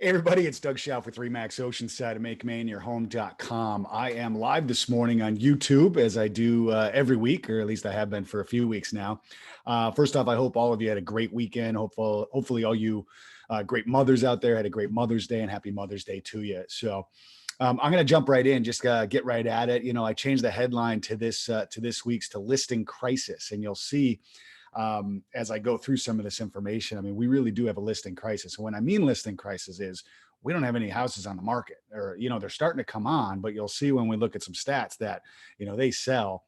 Hey everybody, it's Doug Schauf with Remax Oceanside of Make Maine your home.com. I am live this morning on YouTube as I do every week, or at least I have been for a few weeks now. First off, I hope all of you had a great weekend. Hopefully all you great mothers out there had a great Mother's Day, and happy Mother's Day to you. So I'm going to jump right in, just get right at it. You know, I changed the headline to this week's to listing crisis, and you'll see as I go through some of this information. I mean, we really do have a listing crisis. And when I mean listing crisis is we don't have any houses on the market, or, you know, they're starting to come on, but you'll see when we look at some stats that, you know, they sell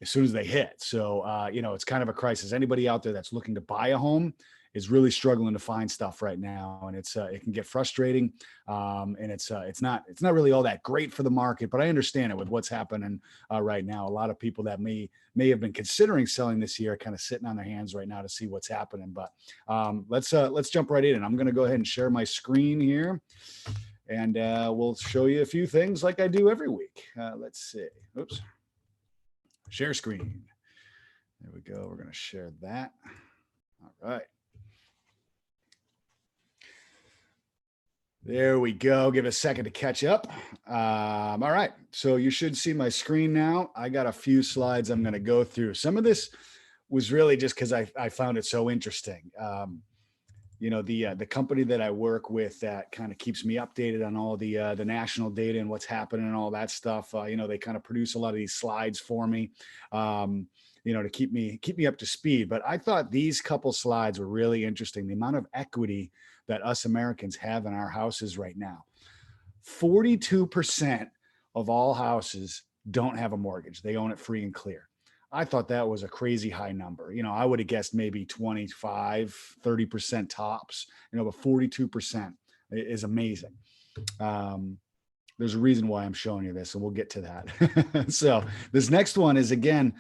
as soon as they hit. So, you know, it's kind of a crisis. Anybody out there that's looking to buy a home is really struggling to find stuff right now, and it can get frustrating, and it's not really all that great for the market. But I understand it with what's happening right now. A lot of people that may have been considering selling this year, kind of sitting on their hands right now to see what's happening. But let's jump right in, and I'm going to go ahead and share my screen here, and we'll show you a few things like I do every week. Let's see. Oops. Share screen. There we go. We're going to share that. All right. There we go. Give it a second to catch up. All right. So you should see my screen now. I got a few slides I'm going to go through. Some of this was really just because I found it so interesting. You know, the company that I work with that kind of keeps me updated on all the national data and what's happening and all that stuff. You know, they kind of produce a lot of these slides for me, you know, to keep me up to speed. But I thought these couple slides were really interesting. The amount of equity that us Americans have in our houses right now. 42% of all houses don't have a mortgage. They own it free and clear. I thought that was a crazy high number. You know, I would have guessed maybe 25, 30% tops, you know, but 42% is amazing. There's a reason why I'm showing you this, and we'll get to that. So this next one is, again,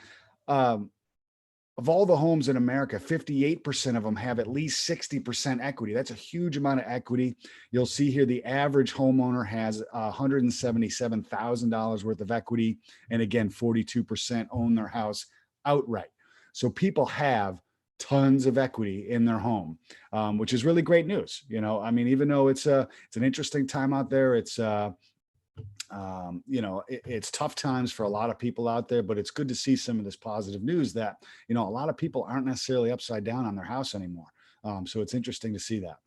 of all the homes in America, 58% of them have at least 60% equity. That's a huge amount of equity. You'll see here the average homeowner has $177,000 worth of equity. And again, 42% own their house outright. So people have tons of equity in their home, which is really great news. You know, I mean, even though it's an interesting time out there, it's you know, it's tough times for a lot of people out there, but it's good to see some of this positive news that, you know, a lot of people aren't necessarily upside down on their house anymore. So it's interesting to see that.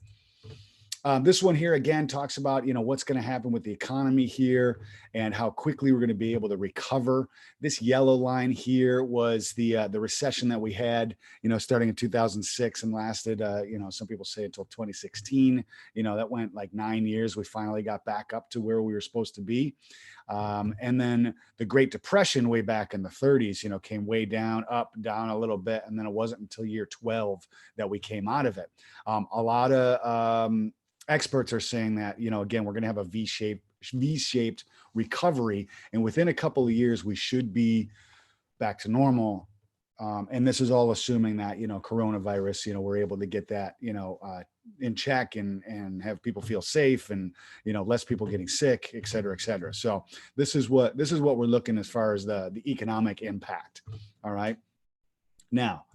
This one here again talks about, you know, what's going to happen with the economy here and how quickly we're going to be able to recover. This yellow line here was the recession that we had, you know, starting in 2006 and lasted, you know, some people say until 2016. You know, that went like 9 years. We finally got back up to where we were supposed to be. And then the Great Depression way back in the 30s, you know, came way down, up, down a little bit. And then it wasn't until year 12 that we came out of it. A lot of experts are saying that, you know, again, we're going to have a V-shaped recovery, and within a couple of years we should be back to normal. And this is all assuming that, you know, coronavirus, you know, we're able to get that, you know, in check and have people feel safe, and, you know, less people getting sick, et cetera, et cetera. So this is what we're looking as far as the economic impact. All right. Now,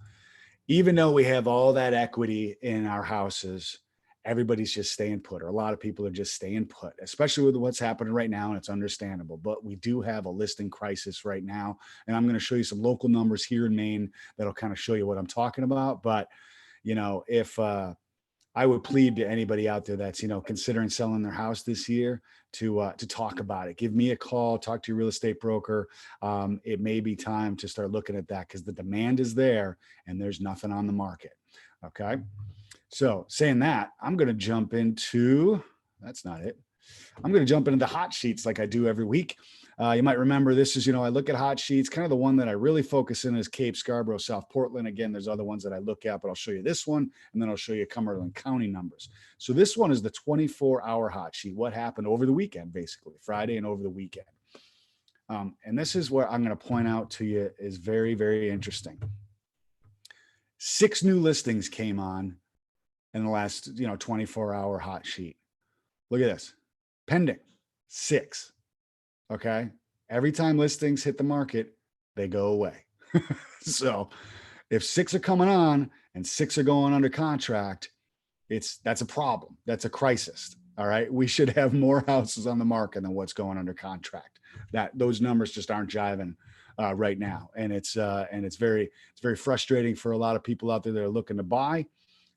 even though we have all that equity in our houses, everybody's just staying put, or a lot of people are just staying put, especially with what's happening right now. And it's understandable, but we do have a listing crisis right now. And I'm going to show you some local numbers here in Maine that'll kind of show you what I'm talking about. But, you know, if I would plead to anybody out there that's, you know, considering selling their house this year to talk about it. Give me a call, talk to your real estate broker. It may be time to start looking at that, because the demand is there and there's nothing on the market. Okay. So saying that, I'm going to jump into, that's not it. I'm going to jump into the hot sheets like I do every week. You might remember this is, you know, I look at hot sheets. Kind of the one that I really focus in is Cape, Scarborough, South Portland. Again, there's other ones that I look at, but I'll show you this one, and then I'll show you Cumberland County numbers. So this one is the 24-hour hot sheet. What happened over the weekend, basically Friday and over the weekend. And this is what I'm going to point out to you is very, very interesting. 6 new listings came on in the last, you know, 24-hour hot sheet. Look at this. Pending, 6. Okay. Every time listings hit the market, they go away. So if 6 are coming on and 6 are going under contract, that's a problem. That's a crisis. All right. We should have more houses on the market than what's going under contract. Those numbers just aren't jiving right now. And it's very frustrating for a lot of people out there that are looking to buy.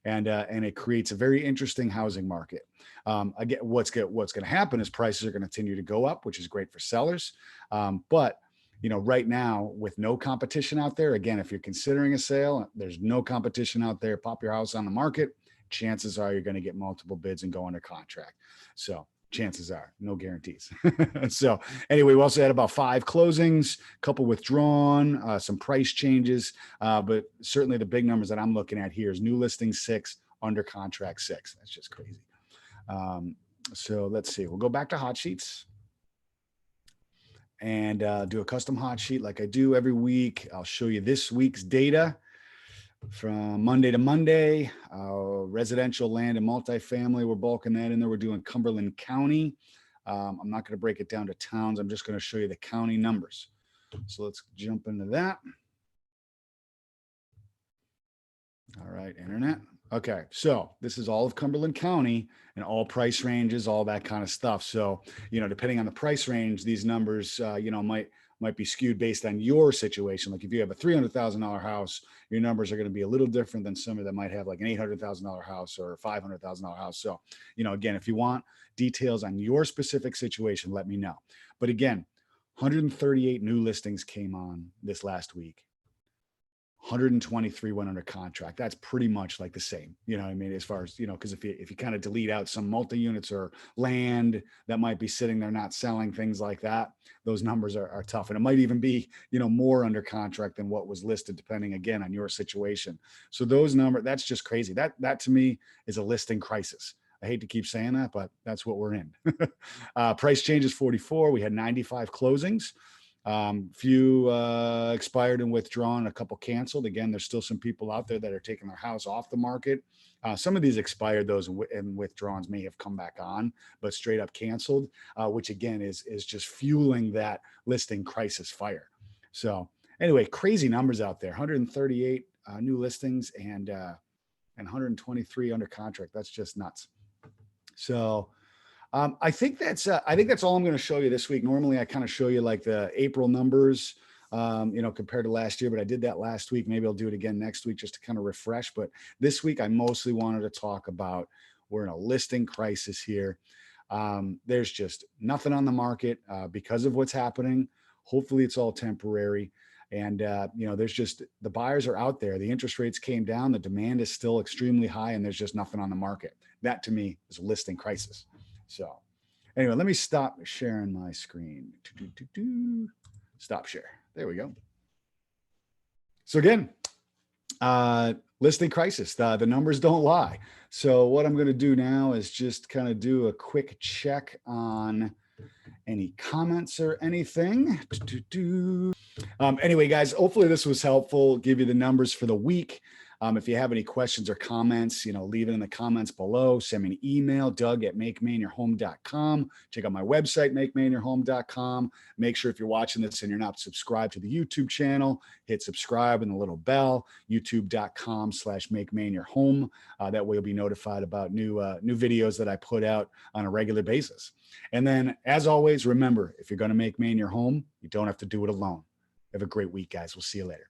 And it creates a very interesting housing market. Again, what's going to happen is prices are going to continue to go up, which is great for sellers. But right now with no competition out there, again, if you're considering a sale, there's no competition out there, pop your house on the market, chances are you're going to get multiple bids and go under contract. So chances are, no guarantees. So anyway, we also had about 5 closings, a couple withdrawn, some price changes, but certainly the big numbers that I'm looking at here is new listings 6, under contract 6. That's just crazy. So let's see, we'll go back to hot sheets and do a custom hot sheet like I do every week. I'll show you this week's data from Monday to Monday. Residential land and multifamily, we're bulking that in there. We're doing Cumberland County. I'm not going to break it down to towns. I'm just going to show you the county numbers. So let's jump into that. All right, internet. Okay, so this is all of Cumberland County and all price ranges, all that kind of stuff. So, depending on the price range, these numbers, might be skewed based on your situation. Like if you have a $300,000 house, your numbers are going to be a little different than somebody that might have like an $800,000 house or a $500,000 house. So, again, if you want details on your specific situation, let me know. But again, 138 new listings came on this last week. 123 went under contract. That's pretty much like the same, as far as, because if you kind of delete out some multi-units or land that might be sitting there not selling, things like that, those numbers are tough. And it might even be, more under contract than what was listed, depending again on your situation. So those numbers, that's just crazy. That to me is a listing crisis. I hate to keep saying that, but that's what we're in. Price change is 44. We had 95 closings. Few expired and withdrawn, a couple canceled. Again, there's still some people out there that are taking their house off the market. Some of these expired, those and withdrawns may have come back on, but straight up canceled, which again is just fueling that listing crisis fire. So anyway, crazy numbers out there. 138 new listings and 123 under contract. That's just nuts. So I think that's all I'm going to show you this week. Normally I kind of show you like the April numbers, compared to last year, but I did that last week. Maybe I'll do it again next week just to kind of refresh. But this week I mostly wanted to talk about, we're in a listing crisis here. There's just nothing on the market because of what's happening. Hopefully it's all temporary. And, there's just, the buyers are out there. The interest rates came down. The demand is still extremely high and there's just nothing on the market. That to me is a listing crisis. So anyway, let me stop sharing my screen. Stop share. There we go. So again, listing crisis. The numbers don't lie. So what I'm going to do now is just kind of do a quick check on any comments or anything. Anyway, guys, hopefully this was helpful. Give you the numbers for the week. If you have any questions or comments, leave it in the comments below. Send me an email, doug@makemainyourhome.com. Check out my website, makemainyourhome.com. Make sure if you're watching this and you're not subscribed to the YouTube channel, hit subscribe and the little bell, youtube.com/makemainyourhome. That way you'll be notified about new videos that I put out on a regular basis. And then, as always, remember, if you're going to make Maine your home, you don't have to do it alone. Have a great week, guys. We'll see you later.